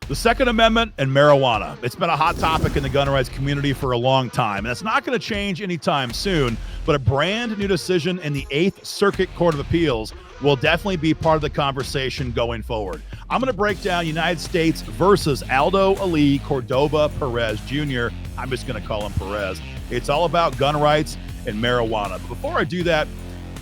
The Second Amendment and marijuana. It's been a hot topic in the gun rights community for a long time, and it's not going to change anytime soon, but a brand new decision in the Eighth Circuit Court of Appeals will definitely be part of the conversation going forward. I'm going to break down United States versus Aldo Ali Cordova Perez Jr. I'm just going to call him Perez. It's all about gun rights and marijuana. But before I do that,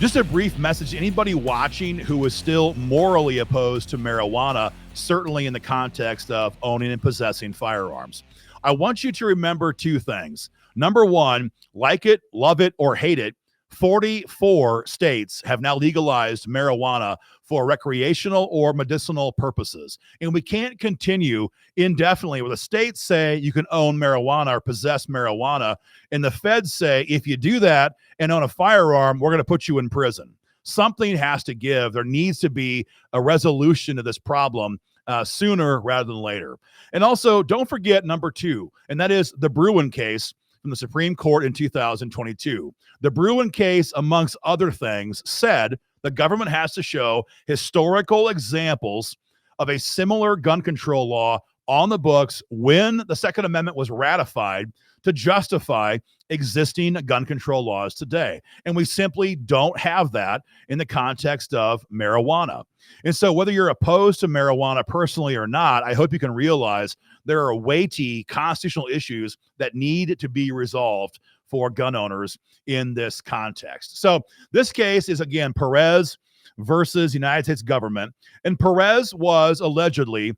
just a brief message to anybody watching who is still morally opposed to marijuana, certainly in the context of owning and possessing firearms. I want you to remember two things. Number one, like it, love it, or hate it, 44 states have now legalized marijuana for recreational or medicinal purposes. And we can't continue indefinitely where the states say you can own marijuana or possess marijuana, and the feds say if you do that and own a firearm, we're going to put you in prison. Something has to give. There needs to be a resolution to this problem sooner rather than later. And also, don't forget number two, and that is the Bruen case from the Supreme Court in 2022. The Bruen case, amongst other things, said the government has to show historical examples of a similar gun control law on the books when the Second Amendment was ratified to justify existing gun control laws today. And we simply don't have that in the context of marijuana. And so whether you're opposed to marijuana personally or not, I hope you can realize there are weighty constitutional issues that need to be resolved for gun owners in this context. So this case is, again, Perez versus United States government. And Perez was allegedly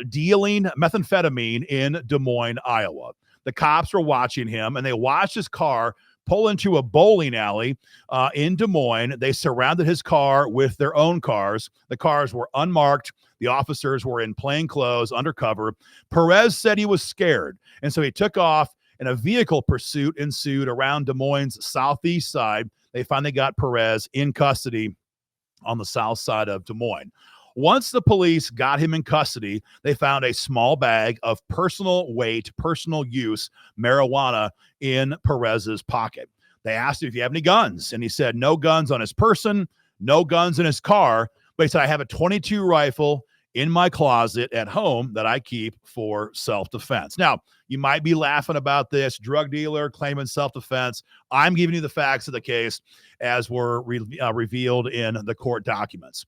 dealing methamphetamine in Des Moines, Iowa. The cops were watching him, and they watched his car pull into a bowling alley in Des Moines. They surrounded his car with their own cars. The cars were unmarked. The officers were in plain clothes, undercover. Perez said he was scared, and so he took off, and a vehicle pursuit ensued around Des Moines' southeast side. They finally got Perez in custody on the south side of Des Moines. Once the police got him in custody, they found a small bag of personal weight, personal use marijuana in Perez's pocket. They asked him if he had any guns, and he said no guns on his person, no guns in his car, but he said, I have a .22 rifle in my closet at home that I keep for self-defense. Now, you might be laughing about this, drug dealer claiming self-defense. I'm giving you the facts of the case as were revealed in the court documents.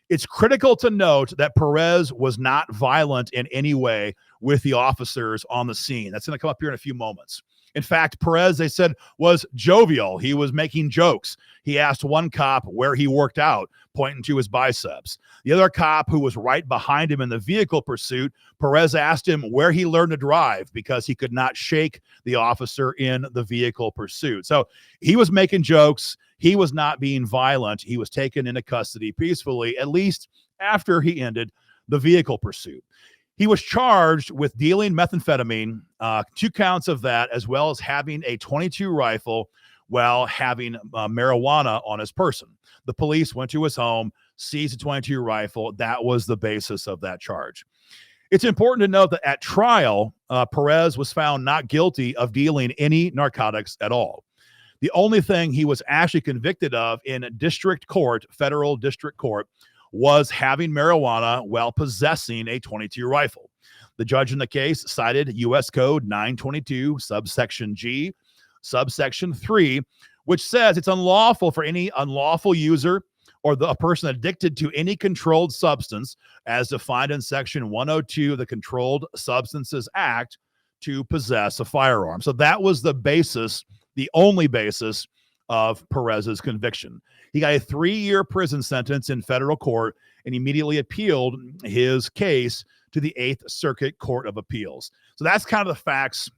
It's critical to note that Perez was not violent in any way with the officers on the scene. That's going to come up here in a few moments. In fact, Perez, they said, was jovial. He was making jokes. He asked one cop where he worked out, pointing to his biceps. The other cop, who was right behind him in the vehicle pursuit, Perez asked him where he learned to drive because he could not shake the officer in the vehicle pursuit. So he was making jokes. He was not being violent. He was taken into custody peacefully, at least after he ended the vehicle pursuit. He was charged with dealing methamphetamine, 2 counts of that, as well as having a .22 rifle while having marijuana on his person. The police went to his home, seized a .22 rifle. That was the basis of that charge. It's important to note that at trial, Perez was found not guilty of dealing any narcotics at all. The only thing he was actually convicted of in district court, federal district court, was having marijuana while possessing a .22 rifle. The judge in the case cited U.S. Code 922, subsection G, subsection 3, which says it's unlawful for any unlawful user or a person addicted to any controlled substance, as defined in section 102 of the Controlled Substances Act, to possess a firearm. So that was the basis, the only basis of Perez's conviction. He got a 3-year prison sentence in federal court and immediately appealed his case to the Eighth Circuit Court of Appeals. So that's kind of the facts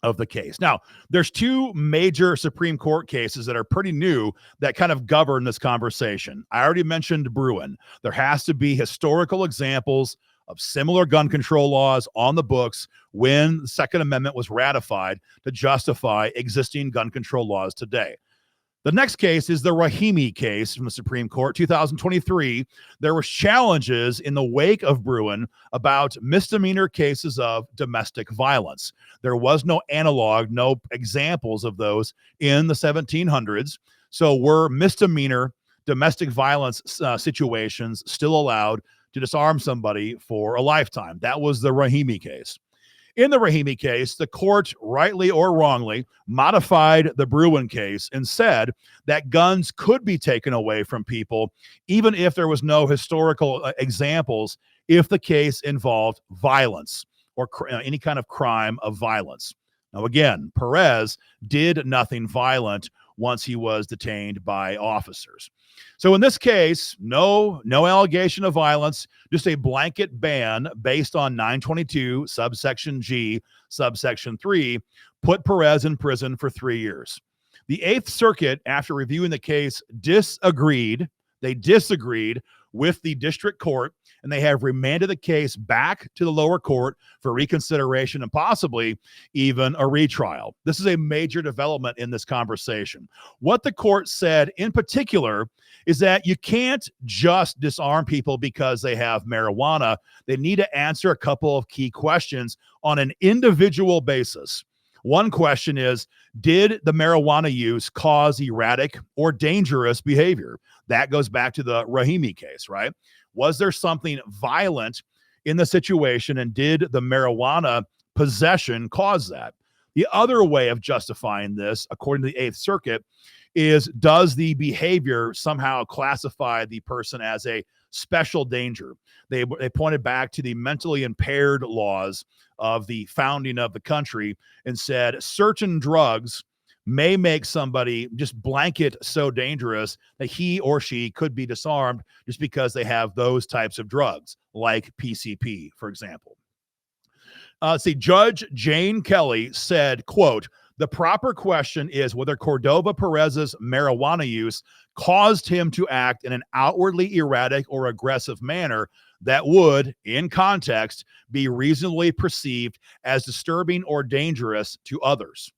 of the case. Now, there's 2 major Supreme Court cases that are pretty new that kind of govern this conversation. I already mentioned Bruen. There has to be historical examples of similar gun control laws on the books when the Second Amendment was ratified to justify existing gun control laws today. The next case is the Rahimi case from the Supreme Court, 2023. There was challenges in the wake of Bruen about misdemeanor cases of domestic violence. There was no analog, no examples of those in the 1700s. So were misdemeanor domestic violence situations still allowed to disarm somebody for a lifetime. That was the Rahimi case. In the Rahimi case, the court, rightly or wrongly, modified the Bruin case and said that guns could be taken away from people even if there was no historical examples if the case involved violence or any kind of crime of violence. Now, again, Perez did nothing violent once he was detained by officers. So in this case, no allegation of violence, just a blanket ban based on 922 subsection G, subsection 3, put Perez in prison for 3 years. The Eighth Circuit, after reviewing the case, disagreed. They disagreed with the district court, and they have remanded the case back to the lower court for reconsideration and possibly even a retrial. This is a major development in this conversation. What the court said in particular is that you can't just disarm people because they have marijuana. They need to answer a couple of key questions on an individual basis. One question is, did the marijuana use cause erratic or dangerous behavior? That goes back to the Rahimi case, right? Was there something violent in the situation, and did the marijuana possession cause that? The other way of justifying this, according to the Eighth Circuit, is does the behavior somehow classify the person as a special danger? They pointed back to the mentally impaired laws of the founding of the country and said certain drugs may make somebody just blanket so dangerous that he or she could be disarmed just because they have those types of drugs, like PCP, for example. Judge Jane Kelly said, quote, "The proper question is whether Cordova Perez's marijuana use caused him to act in an outwardly erratic or aggressive manner that would, in context, be reasonably perceived as disturbing or dangerous to others."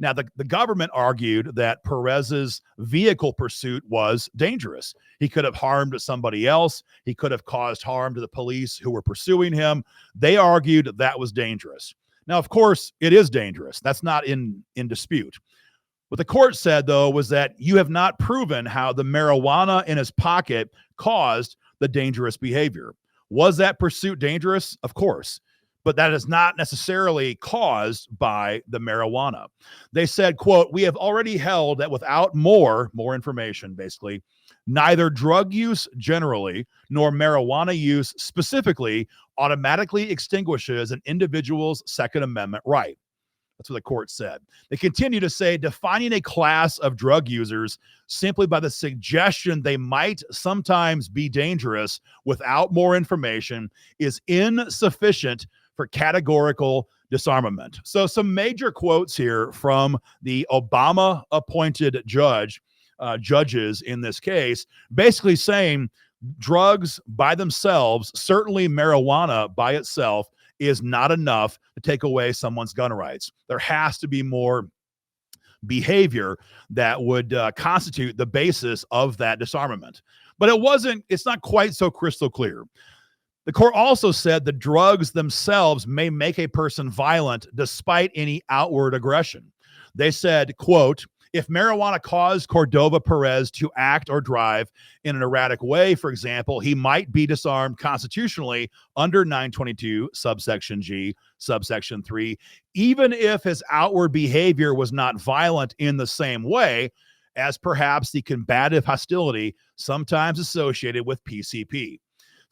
Now, the government argued that Perez's vehicle pursuit was dangerous. He could have harmed somebody else. He could have caused harm to the police who were pursuing him. They argued that was dangerous. Now, of course, it is dangerous. That's not in dispute. What the court said, though, was that you have not proven how the marijuana in his pocket caused the dangerous behavior. Was that pursuit dangerous? Of course. But that is not necessarily caused by the marijuana. They said, quote, "We have already held that without more information, basically, neither drug use generally nor marijuana use specifically automatically extinguishes an individual's Second Amendment right." That's what the court said. They continue to say defining a class of drug users simply by the suggestion they might sometimes be dangerous without more information is insufficient for categorical disarmament. So some major quotes here from the Obama-appointed judges in this case, basically saying drugs by themselves, certainly marijuana by itself, is not enough to take away someone's gun rights. There has to be more behavior that would constitute the basis of that disarmament. But it's not quite so crystal clear. The court also said the drugs themselves may make a person violent despite any outward aggression. They said, quote, "If marijuana caused Cordova Perez to act or drive in an erratic way, for example, he might be disarmed constitutionally under 922 subsection G, subsection 3, even if his outward behavior was not violent in the same way as perhaps the combative hostility sometimes associated with PCP."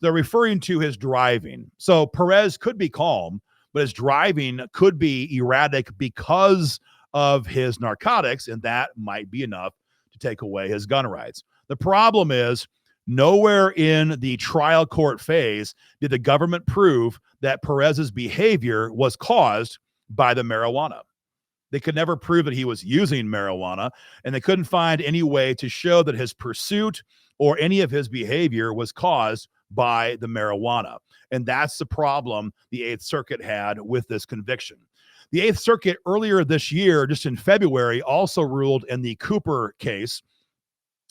They're referring to his driving. So Perez could be calm, but his driving could be erratic because of his narcotics, and that might be enough to take away his gun rights. The problem is, nowhere in the trial court phase did the government prove that Perez's behavior was caused by the marijuana. They could never prove that he was using marijuana, and they couldn't find any way to show that his pursuit or any of his behavior was caused by the marijuana. And that's the problem the Eighth Circuit had with this conviction. The Eighth Circuit earlier this year, just in February, also ruled in the Cooper case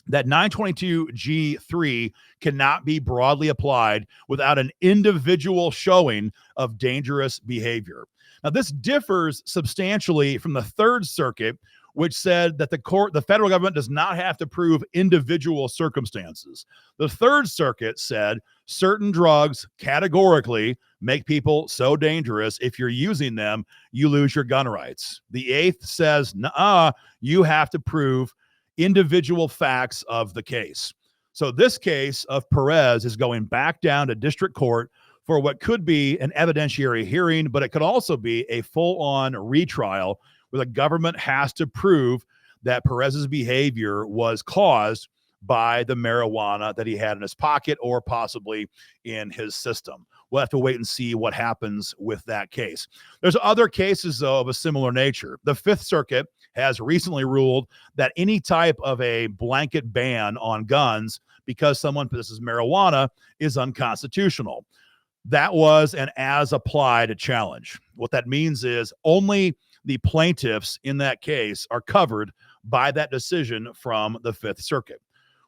that 922 G3 cannot be broadly applied without an individual showing of dangerous behavior. Now, this differs substantially from the Third Circuit, which said that the federal government does not have to prove individual circumstances. The Third Circuit said certain drugs categorically make people so dangerous, if you're using them, you lose your gun rights. The Eighth says, nuh-uh, you have to prove individual facts of the case. So this case of Perez is going back down to district court for what could be an evidentiary hearing, but it could also be a full-on retrial where the government has to prove that Perez's behavior was caused by the marijuana that he had in his pocket or possibly in his system. We'll have to wait and see what happens with that case. There's other cases, though, of a similar nature. The Fifth Circuit has recently ruled that any type of a blanket ban on guns because someone possesses marijuana is unconstitutional. That was an as-applied challenge. What that means is only the plaintiffs in that case are covered by that decision from the Fifth Circuit.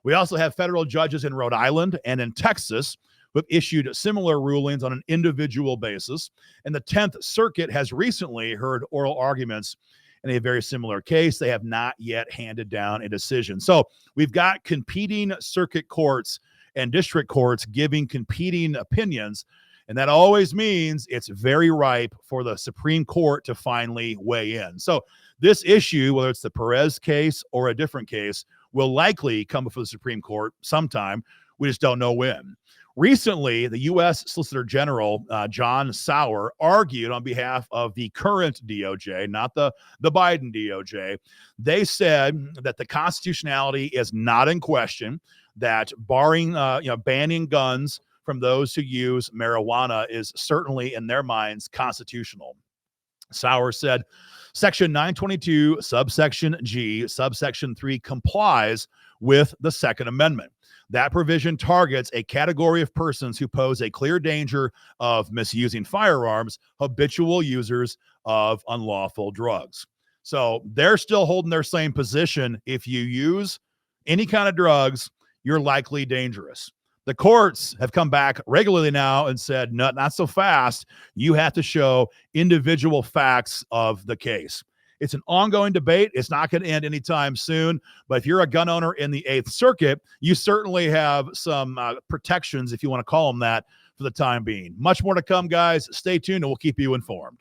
We also have federal judges in Rhode Island and in Texas who have issued similar rulings on an individual basis. And the 10th Circuit has recently heard oral arguments in a very similar case. They have not yet handed down a decision. So we've got competing circuit courts and district courts giving competing opinions. And that always means it's very ripe for the Supreme Court to finally weigh in. So this issue, whether it's the Perez case or a different case, will likely come before the Supreme Court sometime. We just don't know when. Recently, the U.S. Solicitor General, John Sauer, argued on behalf of the current DOJ, not the Biden DOJ. They said that the constitutionality is not in question, that banning guns from those who use marijuana is certainly, in their minds, constitutional. Sauer said, Section 922, subsection G, subsection 3 complies with the Second Amendment. That provision targets a category of persons who pose a clear danger of misusing firearms, habitual users of unlawful drugs. So they're still holding their same position. If you use any kind of drugs, you're likely dangerous. The courts have come back regularly now and said, no, not so fast. You have to show individual facts of the case. It's an ongoing debate. It's not going to end anytime soon. But if you're a gun owner in the Eighth Circuit, you certainly have some protections, if you want to call them that, for the time being. Much more to come, guys. Stay tuned, and we'll keep you informed.